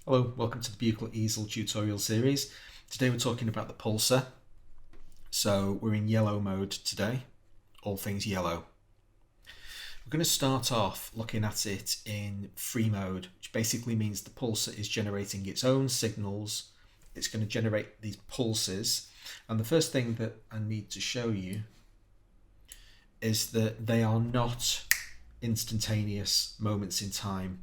Hello, welcome to the Buchla Easel tutorial series. Today we're talking about the pulsar. So we're in yellow mode today, all things yellow. We're going to start off looking at it in free mode, which basically means the pulsar is generating its own signals. It's going to generate these pulses. And the first thing that I need to show you is that they are not instantaneous moments in time.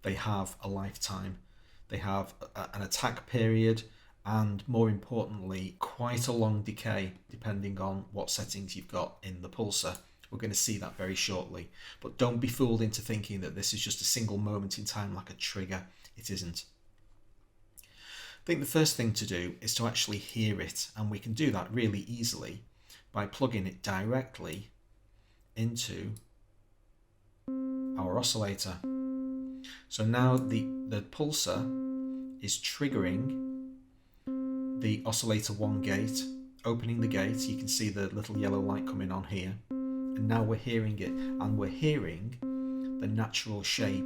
They have a lifetime. They have an attack period and, more importantly, quite a long decay depending on what settings you've got in the pulsar. We're going to see that very shortly. But don't be fooled into thinking that this is just a single moment in time like a trigger. It isn't. I think the first thing to do is to actually hear it, and we can do that really easily by plugging it directly into our oscillator. So now the pulsar is triggering the oscillator 1 gate, opening the gate. You can see the little yellow light coming on here. And now we're hearing it, and we're hearing the natural shape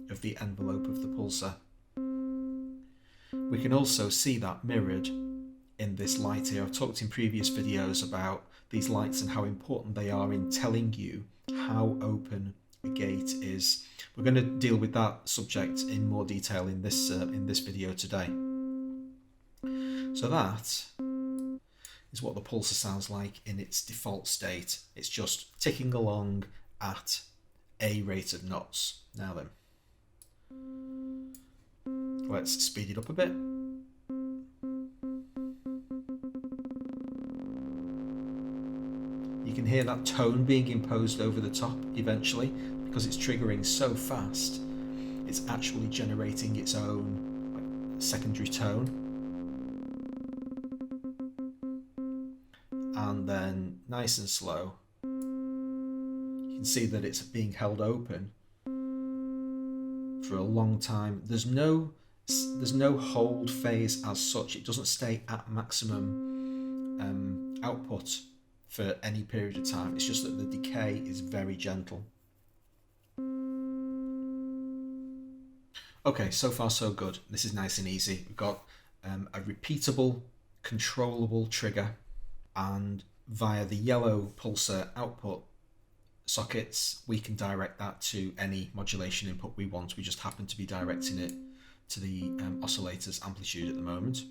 of the envelope of the pulsar. We can also see that mirrored in this light here. I've talked in previous videos about these lights and how important they are in telling you how open a gate is. We're going to deal with that subject in more detail in this video today. So that is what the pulsar sounds like in its default state. It's just ticking along at a rate of knots. Now then, let's speed it up a bit. You can hear that tone being imposed over the top eventually, because it's triggering so fast, it's actually generating its own secondary tone. And then nice and slow, you can see that it's being held open for a long time. There's no hold phase as such. It doesn't stay at maximum output for any period of time. It's just that the decay is very gentle. Okay, so far so good. This is nice and easy. We've got a repeatable, controllable trigger, and via the yellow pulsar output sockets, we can direct that to any modulation input we want. We just happen to be directing it to the oscillator's amplitude at the moment.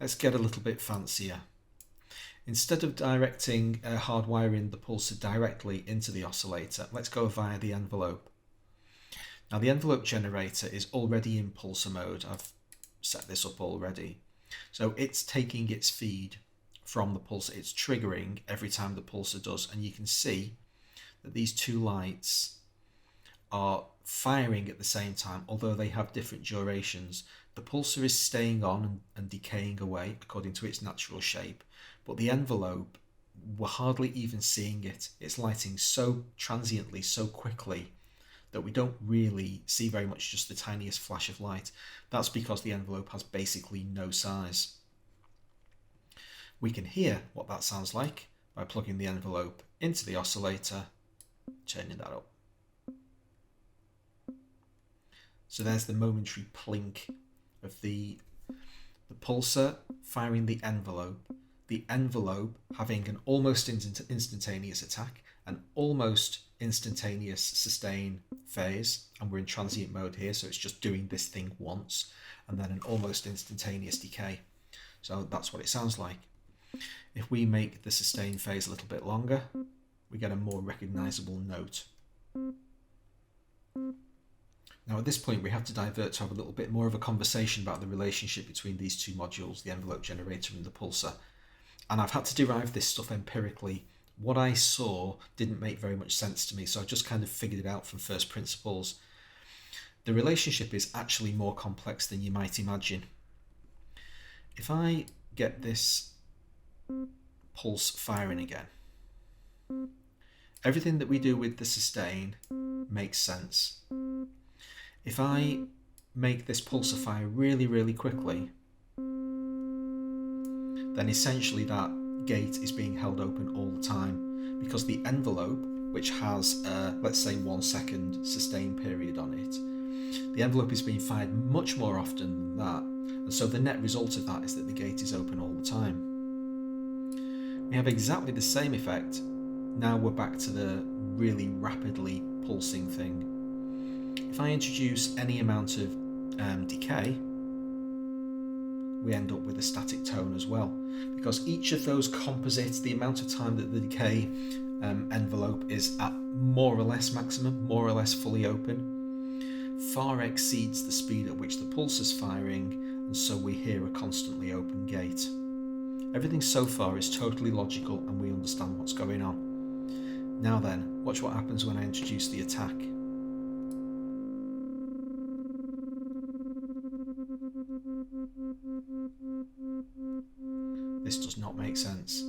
Let's get a little bit fancier. Instead of hardwiring the pulsar directly into the oscillator, let's go via the envelope. Now the envelope generator is already in pulsar mode. I've set this up already. So it's taking its feed from the pulsar. It's triggering every time the pulsar does. And you can see that these two lights are firing at the same time, although they have different durations. The pulsar is staying on and decaying away according to its natural shape. But the envelope, we're hardly even seeing it. It's lighting so transiently, so quickly, that we don't really see very much, just the tiniest flash of light. That's because the envelope has basically no size. We can hear what that sounds like by plugging the envelope into the oscillator, turning that up. So there's the momentary plink of the pulsar firing the envelope having an almost instantaneous attack, an almost instantaneous sustain phase, and we're in transient mode here, so it's just doing this thing once, and then an almost instantaneous decay. So that's what it sounds like. If we make the sustain phase a little bit longer, we get a more recognizable note. Now at this point we have to divert to have a little bit more of a conversation about the relationship between these two modules, the envelope generator and the pulsar. And I've had to derive this stuff empirically. What I saw didn't make very much sense to me, so I just kind of figured it out from first principles. The relationship is actually more complex than you might imagine. If I get this pulse firing again, everything that we do with the sustain makes sense. If I make this pulsar fire really, really quickly, then essentially that gate is being held open all the time, because the envelope, which has let's say 1 second sustain period on it, The envelope is being fired much more often than that, and so the net result of that is that the gate is open all the time. We have exactly the same effect. Now we're back to the really rapidly pulsing thing. If I introduce any amount of decay, we end up with a static tone as well, because each of those composites, the amount of time that the decay envelope is at more or less maximum, more or less fully open, far exceeds the speed at which the pulse is firing, and so we hear a constantly open gate. Everything so far is totally logical and we understand what's going on. Now then, watch what happens when I introduce the attack. This does not make sense.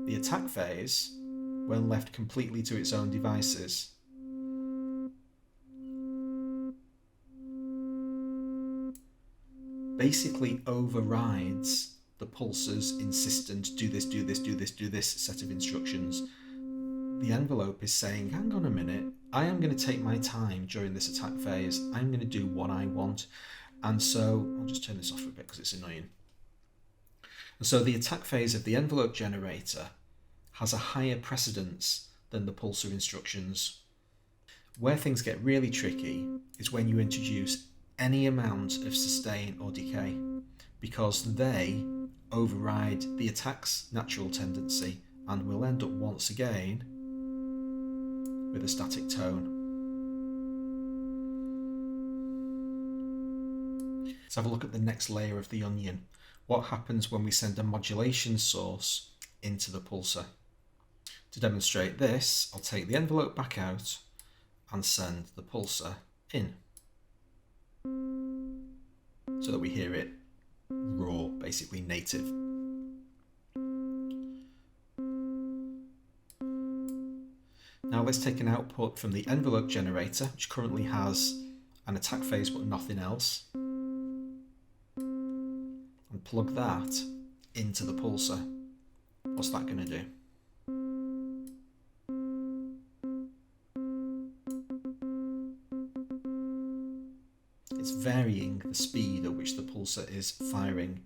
The attack phase, when left completely to its own devices, basically overrides the pulser's insistent do this, do this, do this, do this set of instructions. The envelope is saying, hang on a minute, I am going to take my time during this attack phase, I'm going to do what I want. And so, I'll just turn this off for a bit because it's annoying. And so the attack phase of the envelope generator has a higher precedence than the pulsar instructions. Where things get really tricky is when you introduce any amount of sustain or decay, because they override the attack's natural tendency and will end up once again with a static tone. Let's have a look at the next layer of the onion. What happens when we send a modulation source into the pulsar? To demonstrate this, I'll take the envelope back out and send the pulsar in, so that we hear it raw, basically native. Now let's take an output from the envelope generator, which currently has an attack phase but nothing else, and plug that into the pulsar. What's that going to do? It's varying the speed at which the pulsar is firing,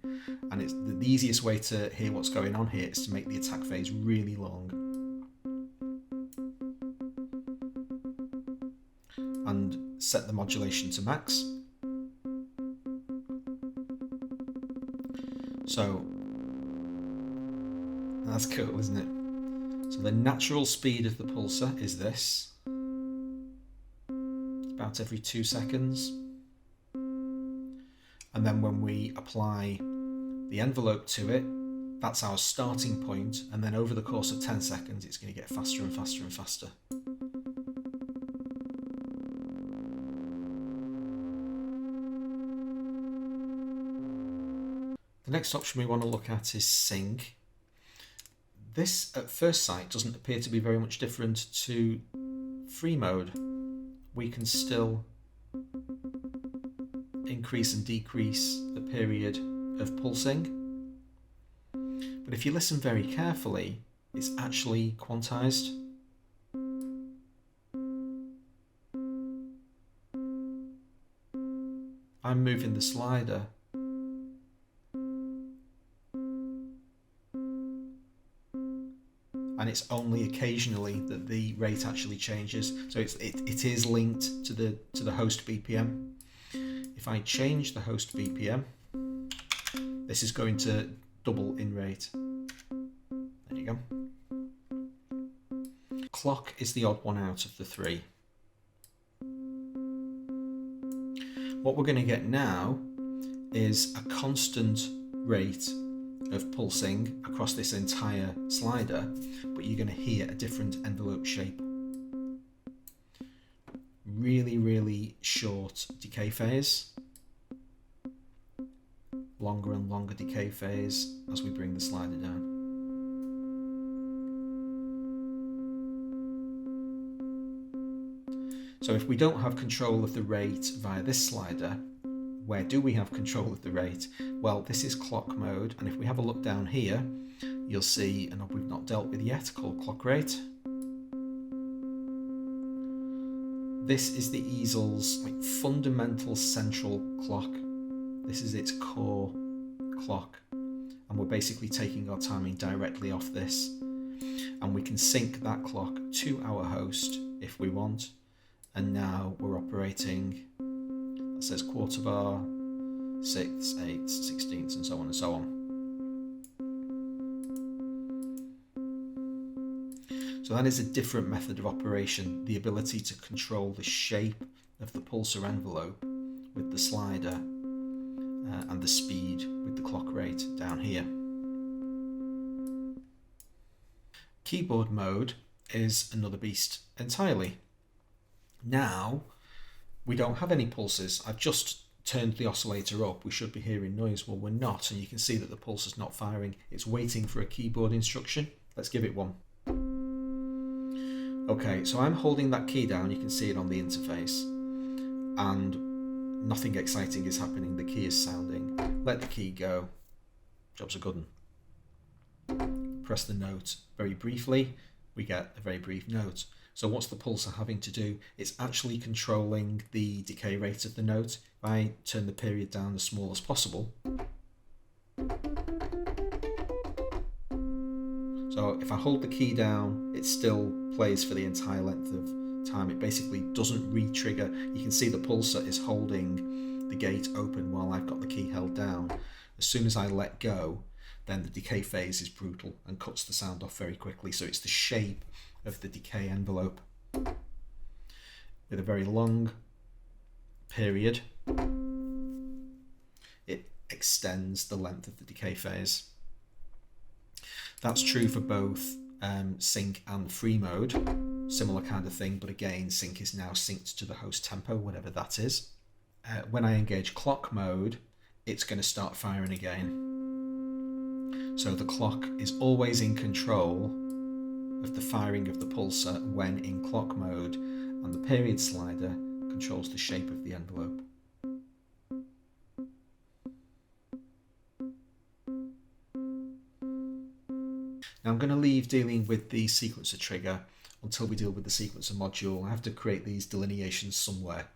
and it's the easiest way to hear what's going on here is to make the attack phase really long and set the modulation to max. So that's cool, isn't it? So the natural speed of the pulsar is this, about every 2 seconds. And then when we apply the envelope to it, that's our starting point, and then over the course of 10 seconds it's going to get faster and faster and faster. The next option we want to look at is sing. This at first sight doesn't appear to be very much different to free mode. We can still increase and decrease the period of pulsing, but if you listen very carefully, it's actually quantized. I'm moving the slider and it's only occasionally that the rate actually changes, so it is linked to the host BPM. If I change the host BPM, this is going to double in rate. There you go. Clock is the odd one out of the three. What we're going to get now is a constant rate of pulsing across this entire slider, but you're going to hear a different envelope shape. Really, really short decay phase, longer and longer decay phase as we bring the slider down. So if we don't have control of the rate via this slider, where do we have control of the rate? Well, this is clock mode, and if we have a look down here, you'll see a knob we've not dealt with yet called clock rate. This is the easel's fundamental central clock. This is its core clock. And we're basically taking our timing directly off this. And we can sync that clock to our host if we want. And now we're operating, that says quarter bar, sixths, eighths, sixteenths, and so on and so on. So that is a different method of operation, the ability to control the shape of the pulsar envelope with the slider and the speed with the clock rate down here. Keyboard mode is another beast entirely. Now we don't have any pulses. I've just turned the oscillator up. We should be hearing noise. Well, we're not, and you can see that the pulse is not firing. It's waiting for a keyboard instruction. Let's give it one. Okay, so I'm holding that key down. You can see it on the interface, and nothing exciting is happening. The key is sounding. Let the key go. Job's a good one. Press the note very briefly. We get a very brief note. So what's the pulsar having to do? It's actually controlling the decay rate of the note. If I turn the period down as small as possible, so if I hold the key down, it still plays for the entire length of time. It basically doesn't re-trigger. You can see the pulsar is holding the gate open while I've got the key held down. As soon as I let go, then the decay phase is brutal and cuts the sound off very quickly. So it's the shape of the decay envelope. With a very long period, it extends the length of the decay phase. That's true for both sync and free mode. Similar kind of thing, but again, sync is now synced to the host tempo, whatever that is. When I engage clock mode, it's going to start firing again. So the clock is always in control of the firing of the pulsar when in clock mode, and the period slider controls the shape of the envelope. Now I'm going to leave dealing with the sequencer trigger until we deal with the sequencer module. I have to create these delineations somewhere.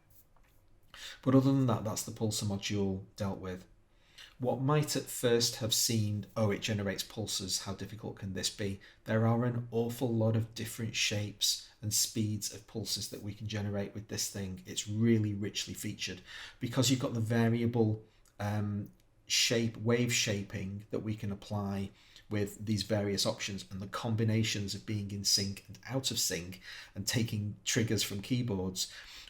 But other than that, that's the pulsar module dealt with. What might at first have seemed, oh, it generates pulses, how difficult can this be? There are an awful lot of different shapes and speeds of pulses that we can generate with this thing. It's really richly featured because you've got the variable wave shaping that we can apply with these various options, and the combinations of being in sync and out of sync and taking triggers from keyboards.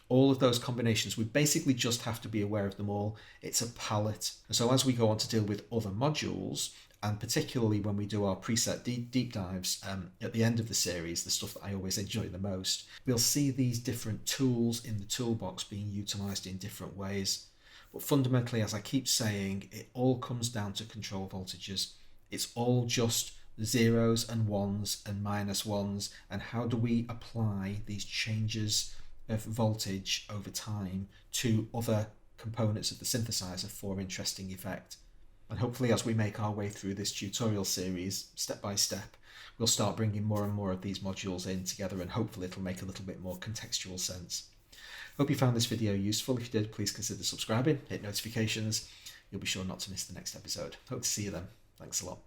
All of those combinations, we basically just have to be aware of them all. It's a palette. And so as we go on to deal with other modules, and particularly when we do our preset deep dives at the end of the series, the stuff that I always enjoy the most, we'll see these different tools in the toolbox being utilized in different ways. But fundamentally, as I keep saying, it all comes down to control voltages. It's all just zeros and ones and minus ones, and how do we apply these changes of voltage over time to other components of the synthesizer for interesting effect. And hopefully as we make our way through this tutorial series, step by step, we'll start bringing more and more of these modules in together, and hopefully it'll make a little bit more contextual sense. Hope you found this video useful. If you did, please consider subscribing, hit notifications. You'll be sure not to miss the next episode. Hope to see you then. Thanks a lot.